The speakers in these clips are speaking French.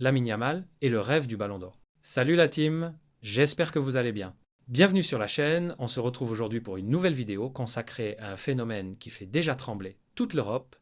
Lamine Yamal est le rêve du Ballon d'Or. Salut la team, j'espère que vous allez bien. Bienvenue sur la chaîne, on se retrouve aujourd'hui pour une nouvelle vidéo consacrée à un phénomène qui fait déjà trembler toute l'Europe,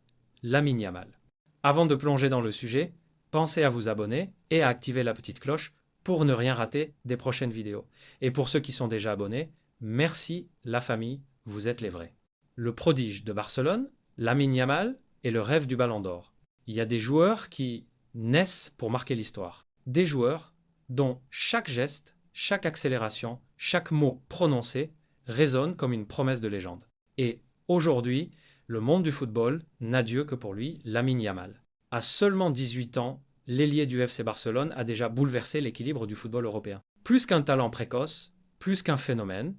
Lamine Yamal. Avant de plonger dans le sujet, pensez à vous abonner et à activer la petite cloche pour ne rien rater des prochaines vidéos. Et pour ceux qui sont déjà abonnés, merci la famille, vous êtes les vrais. Le prodige de Barcelone, Lamine Yamal, est le rêve du Ballon d'Or. Il y a des joueurs qui naissent pour marquer l'histoire. Des joueurs dont chaque geste, chaque accélération, chaque mot prononcé résonne comme une promesse de légende. Et aujourd'hui, le monde du football n'a Dieu que pour lui, Lamine Yamal. À seulement 18 ans, l'ailier du FC Barcelone a déjà bouleversé l'équilibre du football européen. Plus qu'un talent précoce, plus qu'un phénomène,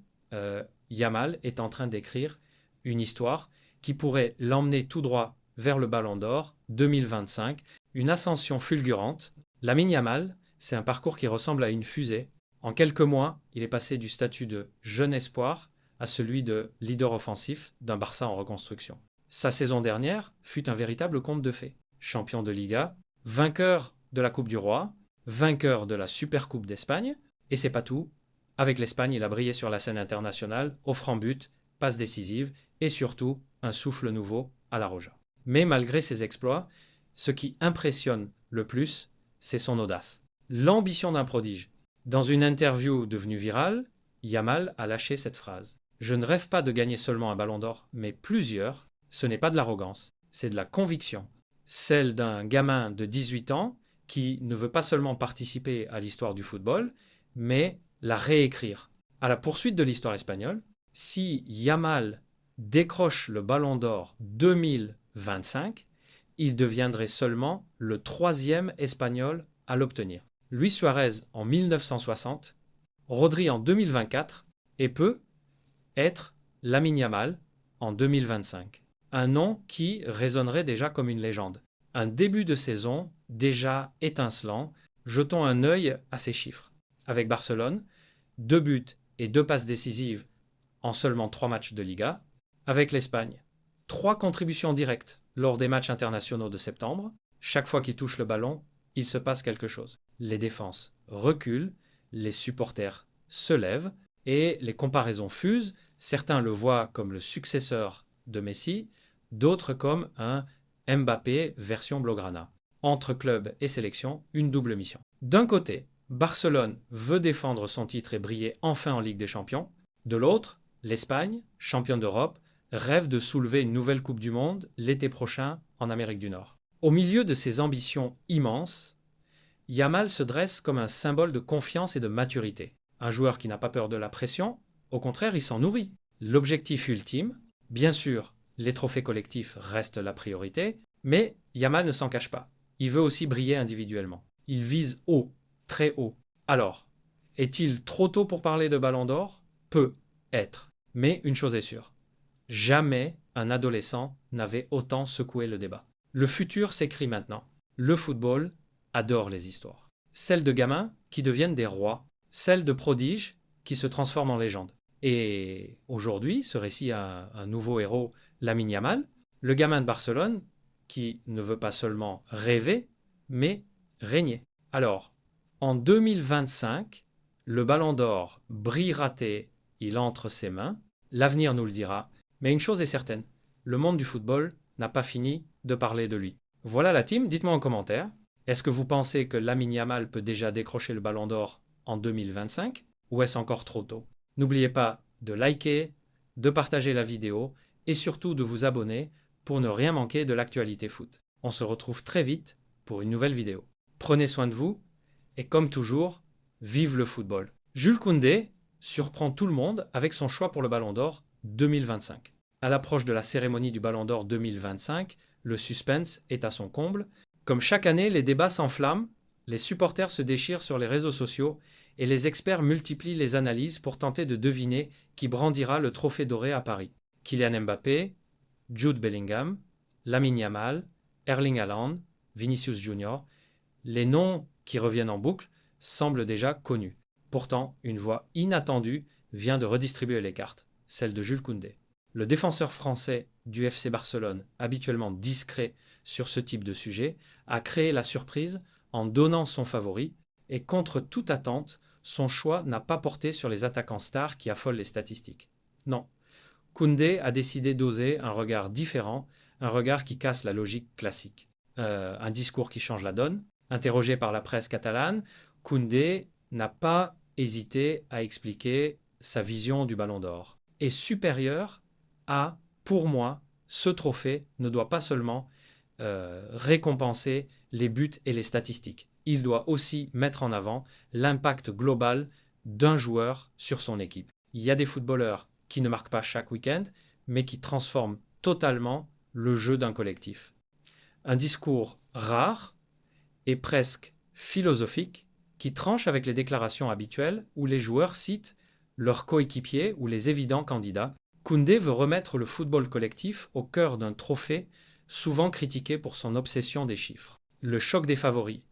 Yamal est en train d'écrire une histoire qui pourrait l'emmener tout droit vers le Ballon d'Or 2025, une ascension fulgurante. Lamine Yamal, c'est un parcours qui ressemble à une fusée. En quelques mois, il est passé du statut de jeune espoir à celui de leader offensif d'un Barça en reconstruction. Sa saison dernière fut un véritable conte de fées. Champion de Liga, vainqueur de la Coupe du Roi, vainqueur de la Supercoupe d'Espagne, et c'est pas tout. Avec l'Espagne, il a brillé sur la scène internationale, offrant but, passes décisives et surtout un souffle nouveau à la Roja. Mais malgré ses exploits, ce qui impressionne le plus, c'est son audace. L'ambition d'un prodige. Dans une interview devenue virale, Yamal a lâché cette phrase. Je ne rêve pas de gagner seulement un ballon d'or, mais plusieurs. Ce n'est pas de l'arrogance, c'est de la conviction. Celle d'un gamin de 18 ans qui ne veut pas seulement participer à l'histoire du football, mais la réécrire. À la poursuite de l'histoire espagnole, si Yamal décroche le ballon d'or 2025, il deviendrait seulement le troisième espagnol à l'obtenir. Luis Suarez en 1960, Rodri en 2024 et peut être Lamine Yamal en 2025. Un nom qui résonnerait déjà comme une légende. Un début de saison déjà étincelant, jetons un œil à ces chiffres. Avec Barcelone, 2 buts et 2 passes décisives en seulement 3 matchs de Liga. Avec l'Espagne, 3 contributions directes lors des matchs internationaux de septembre. Chaque fois qu'il touche le ballon, il se passe quelque chose. Les défenses reculent, les supporters se lèvent et les comparaisons fusent. Certains le voient comme le successeur de Messi, d'autres comme un Mbappé version Blaugrana. Entre club et sélection, une double mission. D'un côté, Barcelone veut défendre son titre et briller enfin en Ligue des Champions. De l'autre, l'Espagne, championne d'Europe, rêve de soulever une nouvelle Coupe du Monde l'été prochain en Amérique du Nord. Au milieu de ces ambitions immenses, Yamal se dresse comme un symbole de confiance et de maturité. Un joueur qui n'a pas peur de la pression, au contraire, il s'en nourrit. L'objectif ultime, bien sûr, les trophées collectifs restent la priorité, mais Yamal ne s'en cache pas. Il veut aussi briller individuellement. Il vise haut, très haut. Alors, est-il trop tôt pour parler de Ballon d'Or? Peut être. Mais une chose est sûre. Jamais un adolescent n'avait autant secoué le débat. Le futur s'écrit maintenant. Le football adore les histoires. Celles de gamins qui deviennent des rois. Celles de prodiges qui se transforment en légendes. Et aujourd'hui, ce récit a un nouveau héros, Lamine Yamal, le gamin de Barcelone qui ne veut pas seulement rêver, mais régner. Alors, en 2025, le Ballon d'Or brillera-t-il, il entre ses mains. L'avenir nous le dira. Mais une chose est certaine, le monde du football n'a pas fini de parler de lui. Voilà la team, dites-moi en commentaire. Est-ce que vous pensez que Lamine Yamal peut déjà décrocher le Ballon d'Or en 2025 ou est-ce encore trop tôt? N'oubliez pas de liker, de partager la vidéo et surtout de vous abonner pour ne rien manquer de l'actualité foot. On se retrouve très vite pour une nouvelle vidéo. Prenez soin de vous et comme toujours, vive le football. Jules Koundé surprend tout le monde avec son choix pour le Ballon d'Or 2025. À l'approche de la cérémonie du Ballon d'Or 2025, le suspense est à son comble. Comme chaque année, les débats s'enflamment, les supporters se déchirent sur les réseaux sociaux et les experts multiplient les analyses pour tenter de deviner qui brandira le trophée doré à Paris. Kylian Mbappé, Jude Bellingham, Lamine Yamal, Erling Haaland, Vinicius Junior, les noms qui reviennent en boucle semblent déjà connus. Pourtant, une voix inattendue vient de redistribuer les cartes, celle de Jules Koundé. Le défenseur français du FC Barcelone, habituellement discret sur ce type de sujet, a créé la surprise en donnant son favori, et contre toute attente, son choix n'a pas porté sur les attaquants stars qui affolent les statistiques. Non, Koundé a décidé d'oser un regard différent, un regard qui casse la logique classique. Un discours qui change la donne. Interrogé par la presse catalane, Koundé n'a pas hésité à expliquer sa vision du Ballon d'Or. Est supérieur à, pour moi, ce trophée ne doit pas seulement récompenser les buts et les statistiques. Il doit aussi mettre en avant l'impact global d'un joueur sur son équipe. Il y a des footballeurs qui ne marquent pas chaque week-end, mais qui transforment totalement le jeu d'un collectif. Un discours rare et presque philosophique qui tranche avec les déclarations habituelles où les joueurs citent leurs coéquipiers ou les évidents candidats. Koundé veut remettre le football collectif au cœur d'un trophée souvent critiqué pour son obsession des chiffres. Le choc des favoris.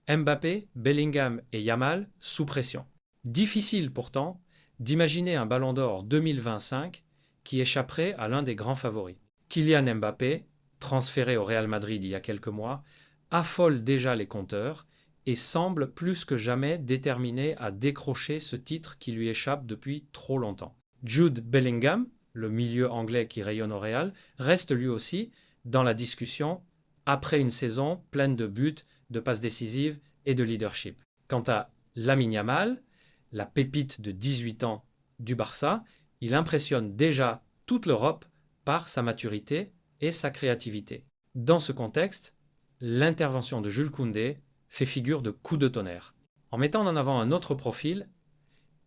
Mbappé, Bellingham et Yamal sous pression. Difficile pourtant d'imaginer un Ballon d'Or 2025 qui échapperait à l'un des grands favoris. Kylian Mbappé, transféré au Real Madrid il y a quelques mois, affole déjà les compteurs et semble plus que jamais déterminé à décrocher ce titre qui lui échappe depuis trop longtemps. Jude Bellingham, le milieu anglais qui rayonne au Real, reste lui aussi dans la discussion après une saison pleine de buts, de passes décisives et de leadership. Quant à Lamine Yamal, la pépite de 18 ans du Barça, il impressionne déjà toute l'Europe par sa maturité et sa créativité. Dans ce contexte, l'intervention de Jules Koundé fait figure de coup de tonnerre. En mettant en avant un autre profil,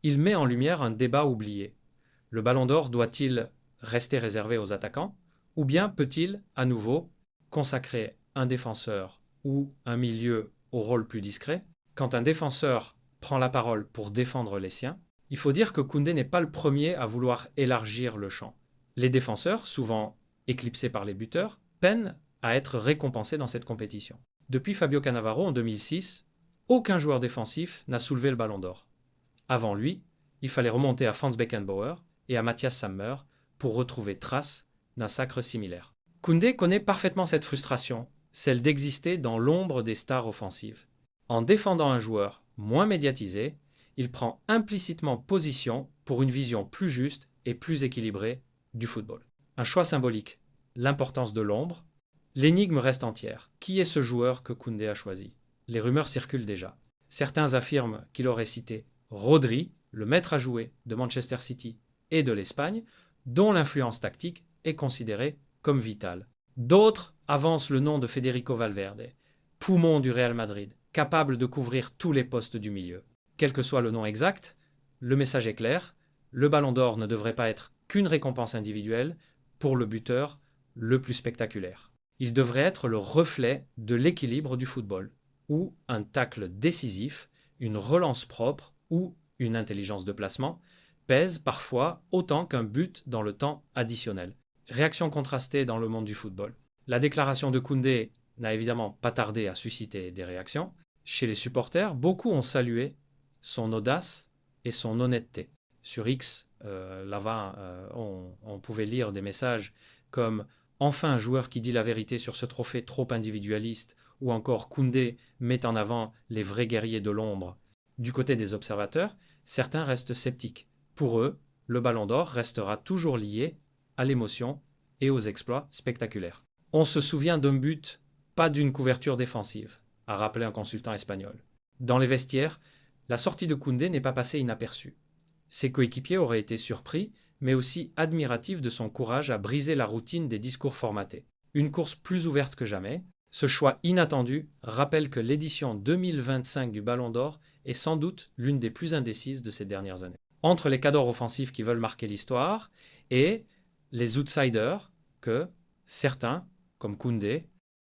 il met en lumière un débat oublié. Le Ballon d'Or doit-il rester réservé aux attaquants, ou bien peut-il, à nouveau, consacrer un défenseur ou un milieu au rôle plus discret? Quand un défenseur prend la parole pour défendre les siens, il faut dire que Koundé n'est pas le premier à vouloir élargir le champ. Les défenseurs, souvent éclipsés par les buteurs, peinent à être récompensés dans cette compétition. Depuis Fabio Cannavaro en 2006, aucun joueur défensif n'a soulevé le Ballon d'Or. Avant lui, il fallait remonter à Franz Beckenbauer et à Matthias Sammer pour retrouver trace d'un sacre similaire. Koundé connaît parfaitement cette frustration, celle d'exister dans l'ombre des stars offensives. En défendant un joueur moins médiatisé, il prend implicitement position pour une vision plus juste et plus équilibrée du football. Un choix symbolique, l'importance de l'ombre. L'énigme reste entière. Qui est ce joueur que Koundé a choisi? Les rumeurs circulent déjà. Certains affirment qu'il aurait cité Rodri, le maître à jouer de Manchester City et de l'Espagne, dont l'influence tactique est considérée comme vitale. D'autres avancent le nom de Federico Valverde, poumon du Real Madrid, capable de couvrir tous les postes du milieu. Quel que soit le nom exact, le message est clair, le Ballon d'Or ne devrait pas être qu'une récompense individuelle pour le buteur le plus spectaculaire. Il devrait être le reflet de l'équilibre du football, où un tacle décisif, une relance propre ou une intelligence de placement pèse parfois autant qu'un but dans le temps additionnel. Réaction contrastée dans le monde du football. La déclaration de Koundé n'a évidemment pas tardé à susciter des réactions. Chez les supporters, beaucoup ont salué son audace et son honnêteté. Sur X, on pouvait lire des messages comme « Enfin un joueur qui dit la vérité sur ce trophée trop individualiste » ou encore « Koundé met en avant les vrais guerriers de l'ombre ». Du côté des observateurs, certains restent sceptiques. Pour eux, le Ballon d'Or restera toujours lié à l'émotion et aux exploits spectaculaires. On se souvient d'un but, pas d'une couverture défensive, a rappelé un consultant espagnol. Dans les vestiaires, la sortie de Koundé n'est pas passée inaperçue. Ses coéquipiers auraient été surpris, mais aussi admiratifs de son courage à briser la routine des discours formatés. Une course plus ouverte que jamais, ce choix inattendu rappelle que l'édition 2025 du Ballon d'Or est sans doute l'une des plus indécises de ces dernières années. Entre les cadors offensifs qui veulent marquer l'histoire et les outsiders que certains, comme Koundé,